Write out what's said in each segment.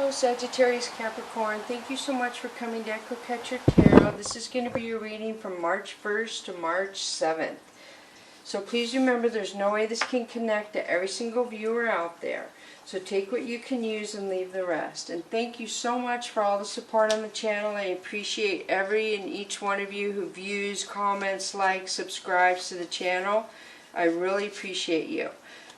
Hello Sagittarius, Capricorn. Thank you so much for coming to EKATERINA Tarot. This is going to be your reading from March 1st to March 7th. So please remember there's no way this can connect to every single viewer out there. So take what you can use and leave the rest. And thank you so much for all the support on the channel. I appreciate every and each one of you who views, comments, likes, subscribes to the channel. I really appreciate you.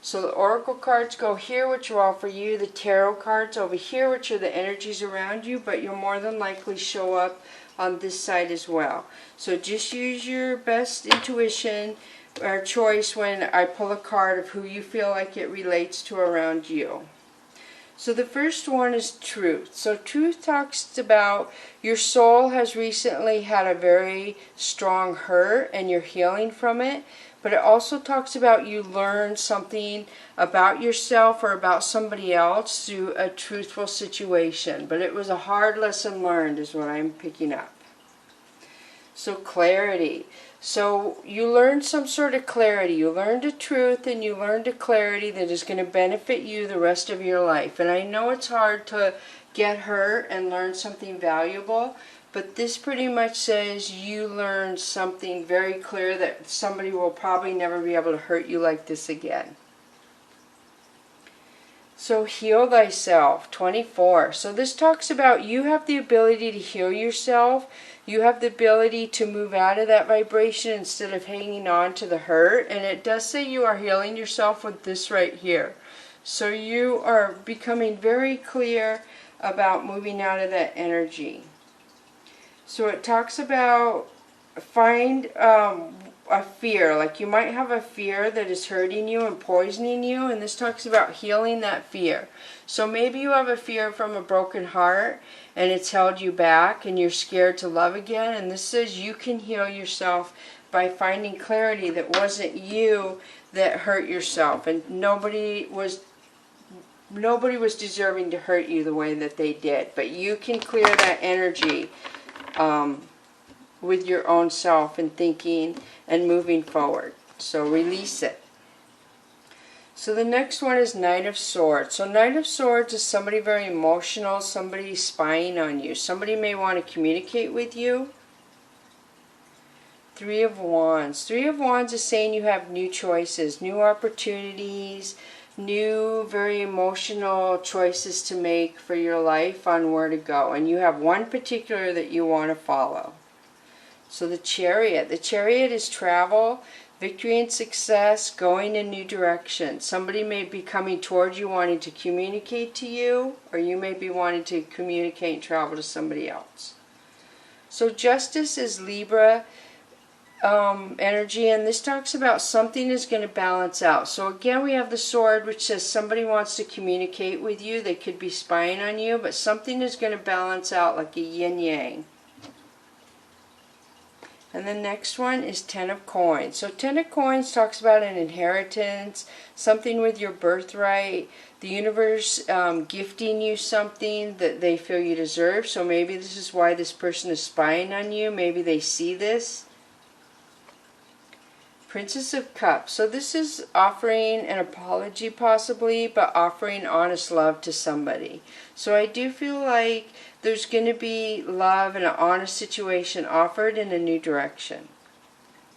So the oracle cards go here, which are all for you. The tarot cards over here, which are the energies around you, but you'll more than likely show up on this side as well. So just use your best intuition or choice when I pull a card of who you feel like it relates to around you. So the first one is truth. So truth talks about your soul has recently had a very strong hurt and you're healing from it. But it also talks about you learn something about yourself or about somebody else through a truthful situation. But it was a hard lesson learned is what I'm picking up. So clarity. So you learned some sort of clarity. You learned a truth and you learned a clarity that is going to benefit you the rest of your life. And I know it's hard to get hurt and learn something valuable. But this pretty much says you learned something very clear that somebody will probably never be able to hurt you like this again. So heal thyself, 24. So this talks about you have the ability to heal yourself. You have the ability to move out of that vibration instead of hanging on to the hurt. And it does say you are healing yourself with this right here. So you are becoming very clear about moving out of that energy. So it talks about find a fear, like you might have a fear that is hurting you and poisoning you, and this talks about healing that fear. So maybe you have a fear from a broken heart and it's held you back and you're scared to love again, and this says you can heal yourself by finding clarity that wasn't you that hurt yourself, and nobody was deserving to hurt you the way that they did, but you can clear that energy with your own self and thinking and moving forward. So release it. So the next one is Knight of Swords. So Knight of Swords is somebody very emotional, somebody spying on you. Somebody may want to communicate with you. Three of Wands. Three of Wands is saying you have new choices, new opportunities, new very emotional choices to make for your life on where to go, and you have one particular that you want to follow. So the Chariot. The Chariot is travel, victory and success, going in new directions. Somebody may be coming towards you wanting to communicate to you, or you may be wanting to communicate and travel to somebody else. So Justice is Libra energy, and this talks about something is going to balance out. So again, we have the Sword, which says somebody wants to communicate with you. They could be spying on you, but something is going to balance out like a yin-yang. And the next one is Ten of Coins. So Ten of Coins talks about an inheritance, something with your birthright, the universe gifting you something that they feel you deserve. So maybe this is why this person is spying on you. Maybe they see this. Princess of Cups. So this is offering an apology possibly, but offering honest love to somebody. So I do feel like there's going to be love and an honest situation offered in a new direction.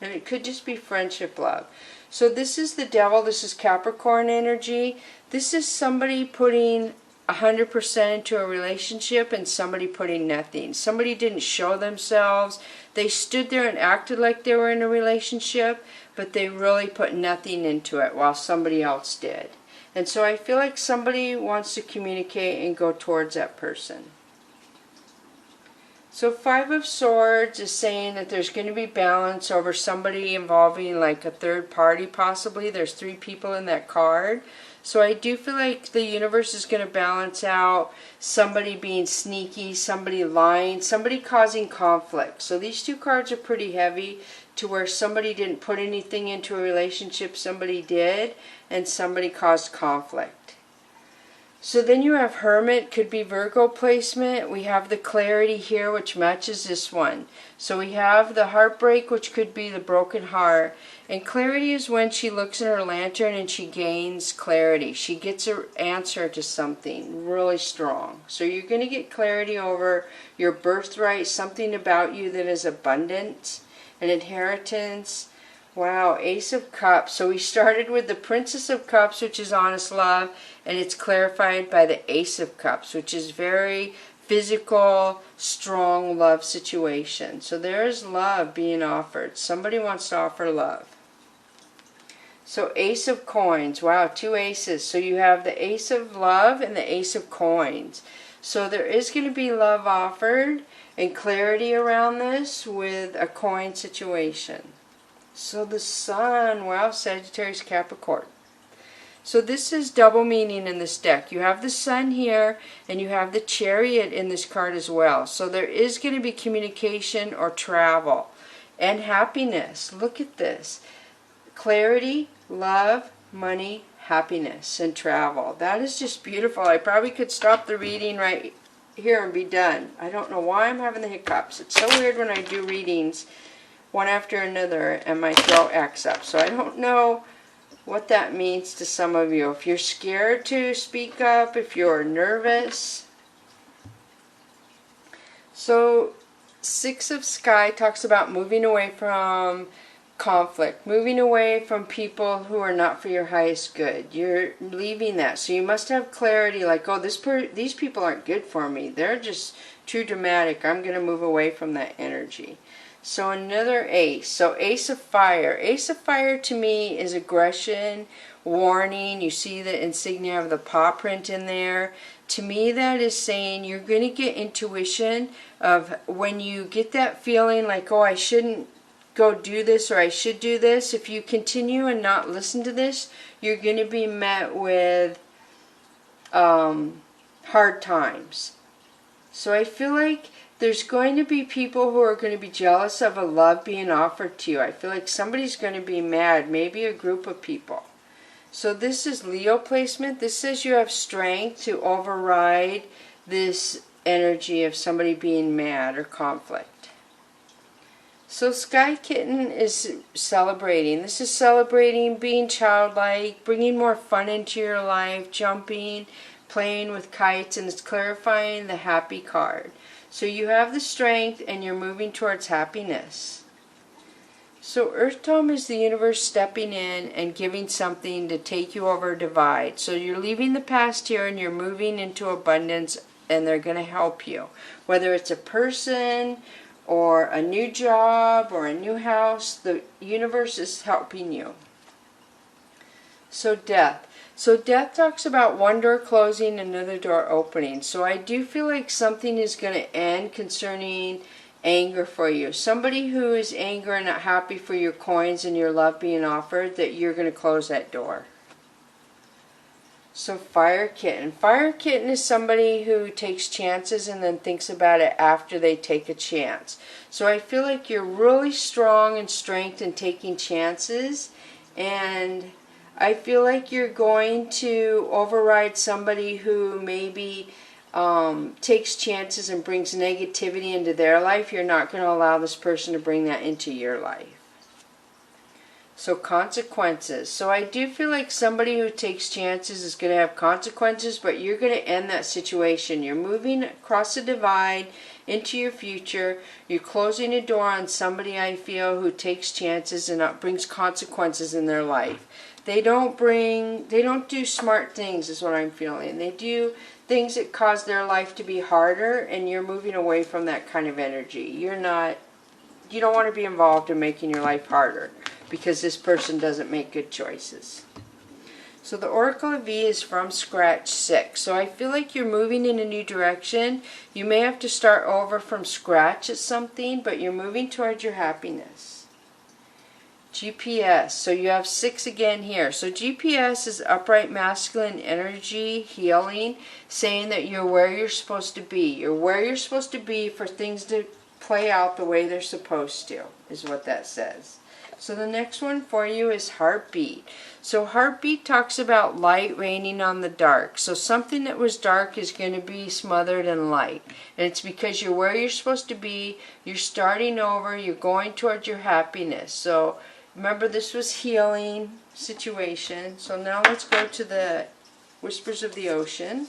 And it could just be friendship love. So this is the Devil. This is Capricorn energy. This is somebody putting 100% into a relationship and somebody putting nothing. Somebody didn't show themselves. They stood there and acted like they were in a relationship, but they really put nothing into it while somebody else did. And so I feel like somebody wants to communicate and go towards that person. So Five of Swords is saying that there's going to be balance over somebody involving like a third party possibly. There's three people in that card. So I do feel like the universe is going to balance out somebody being sneaky, somebody lying, somebody causing conflict. So these two cards are pretty heavy to where somebody didn't put anything into a relationship, somebody did, and somebody caused conflict. So then you have Hermit, could be Virgo placement. We have the clarity here, which matches this one. So we have the heartbreak, which could be the broken heart, And clarity is when she looks in her lantern and she gains clarity. She gets an answer to something really strong. So you're going to get clarity over your birthright, something about you that is abundant, an inheritance. Wow, Ace of Cups. So we started with the Princess of Cups, which is honest love, and it's clarified by the Ace of Cups, which is very physical, strong love situation. So there is love being offered. Somebody wants to offer love. So Ace of Coins. Wow, 2 aces. So you have the Ace of Love and the Ace of Coins. So there is going to be love offered and clarity around this with a coin situation. So the Sun. Wow, Sagittarius, Capricorn. So this is double meaning in this deck. You have the Sun here, and you have the Chariot in this card as well. So there is going to be communication or travel and happiness. Look at this. Clarity, love, money, happiness, and travel. That is just beautiful. I probably could stop the reading right here and be done. I don't know why I'm having the hiccups. It's so weird when I do readings one after another and my throat acts up. So I don't know what that means to some of you. If you're scared to speak up, if you're nervous. So 6 of Sky talks about moving away from conflict, moving away from people who are not for your highest good. You're leaving that. So you must have clarity like, oh, these people aren't good for me. They're just too dramatic. I'm going to move away from that energy. So another Ace. So Ace of Fire. Ace of Fire to me is aggression, warning. You see the insignia of the paw print in there. To me that is saying you're going to get intuition of when you get that feeling like, oh, I shouldn't go do this or I should do this. If you continue and not listen to this, you're going to be met with hard times. So I feel like there's going to be people who are going to be jealous of a love being offered to you. I feel like somebody's going to be mad, maybe a group of people. So this is Leo placement. This says you have strength to override this energy of somebody being mad or conflict. So Sky Kitten is celebrating. This is celebrating being childlike, bringing more fun into your life, jumping, playing with kites, and it's clarifying the happy card. So you have the strength and you're moving towards happiness. So Earth Tome is the universe stepping in and giving something to take you over a divide. So you're leaving the past here and you're moving into abundance, and they're going to help you. Whether it's a person or a new job or a new house, the universe is helping you. So Death. So Death talks about one door closing, another door opening. So I do feel like something is going to end concerning anger for you. Somebody who is angry and not happy for your coins and your love being offered, that you're going to close that door. So Fire Kitten. Fire Kitten is somebody who takes chances and then thinks about it after they take a chance. So I feel like you're really strong in strength in taking chances, and I feel like you're going to override somebody who maybe takes chances and brings negativity into their life. You're not going to allow this person to bring that into your life. So consequences. So I do feel like somebody who takes chances is going to have consequences, but you're going to end that situation. You're moving across the divide into your future. You're closing a door on somebody, I feel, who takes chances and brings consequences in their life. They don't do smart things is what I'm feeling. They do things that cause their life to be harder, and you're moving away from that kind of energy. You don't want to be involved in making your life harder because this person doesn't make good choices. So the Oracle of V is from Scratch 6. So I feel like you're moving in a new direction. You may have to start over from scratch at something, but you're moving towards your happiness. GPS. So you have 6 again here. So GPS is upright masculine energy, healing, saying that you're where you're supposed to be. You're where you're supposed to be for things to play out the way they're supposed to, is what that says. So the next one for you is Heartbeat. So Heartbeat talks about light raining on the dark. So something that was dark is going to be smothered in light. And it's because you're where you're supposed to be. You're starting over. You're going towards your happiness. So Remember, this was healing situation. So now let's go to the Whispers of the Ocean.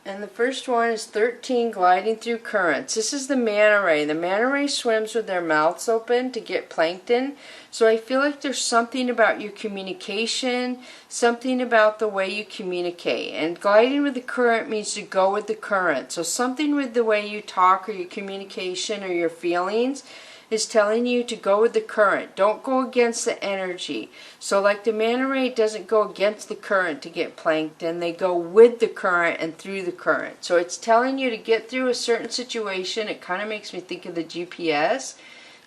And the first one is 13, gliding through currents. This is the manta ray. The manta ray swims with their mouths open to get plankton. So I feel like there's something about your communication, something about the way you communicate. And gliding with the current means to go with the current. So something with the way you talk or your communication or your feelings is telling you to go with the current. Don't go against the energy. So like the manta ray doesn't go against the current to get plankton. They go with the current and through the current. So it's telling you to get through a certain situation. It kind of makes me think of the GPS.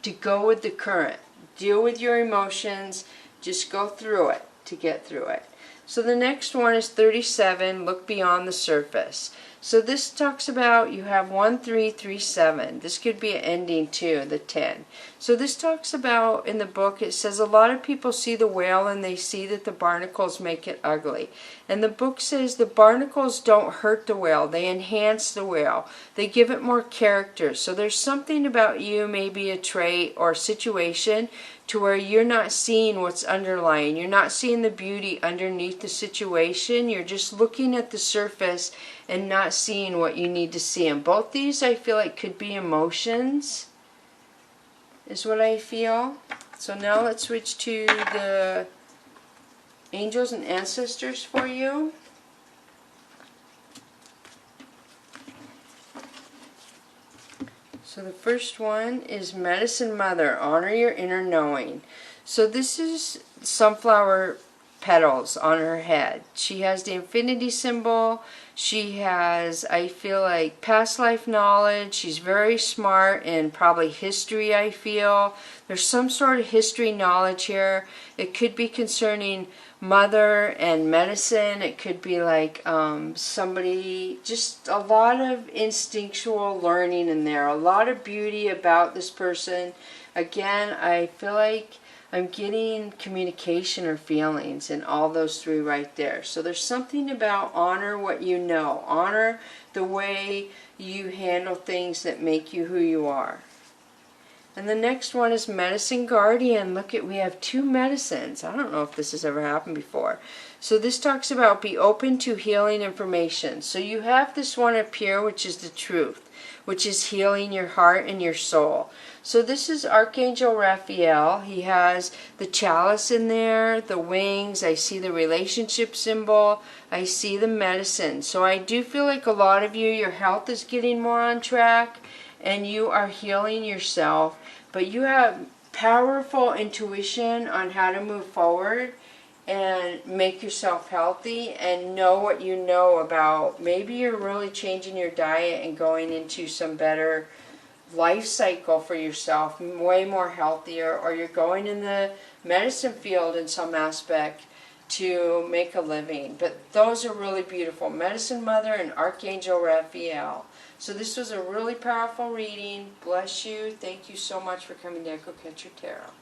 To go with the current. Deal with your emotions. Just go through it to get through it. So the next one is 37, look beyond the surface. So this talks about you have 1337. This could be an ending too, the 10. So this talks about, in the book, it says a lot of people see the whale and they see that the barnacles make it ugly. And the book says the barnacles don't hurt the whale, they enhance the whale. They give it more character. So there's something about you, maybe a trait or situation, to where you're not seeing what's underlying. You're not seeing the beauty underneath the situation. You're just looking at the surface and not seeing what you need to see. And both these I feel like could be emotions, is what I feel. So now let's switch to the angels and ancestors for you. So the first one is Medicine Mother, honor your inner knowing. So this is sunflower petals on her head. She has the infinity symbol. She has, I feel like, past life knowledge. She's very smart in probably history, I feel. There's some sort of history knowledge here. It could be concerning mother and medicine. It could be like somebody, just a lot of instinctual learning in there. A lot of beauty about this person. Again, I feel like I'm getting communication or feelings in all those three right there. So there's something about honor what you know. Honor the way you handle things that make you who you are. And the next one is Medicine Guardian. Look at, we have two medicines. I don't know if this has ever happened before. So this talks about be open to healing information. So you have this one up here, which is the truth, which is healing your heart and your soul. So this is Archangel Raphael. He has the chalice in there, the wings. I see the relationship symbol. I see the medicine. So I do feel like a lot of you, your health is getting more on track and you are healing yourself. But you have powerful intuition on how to move forward and make yourself healthy and know what you know about. Maybe you're really changing your diet and going into some better life cycle for yourself, way more healthier, or you're going in the medicine field in some aspect to make a living. But those are really beautiful. Medicine Mother and Archangel Raphael. So this was a really powerful reading. Bless you. Thank you so much for coming to Echo Catcher Tarot.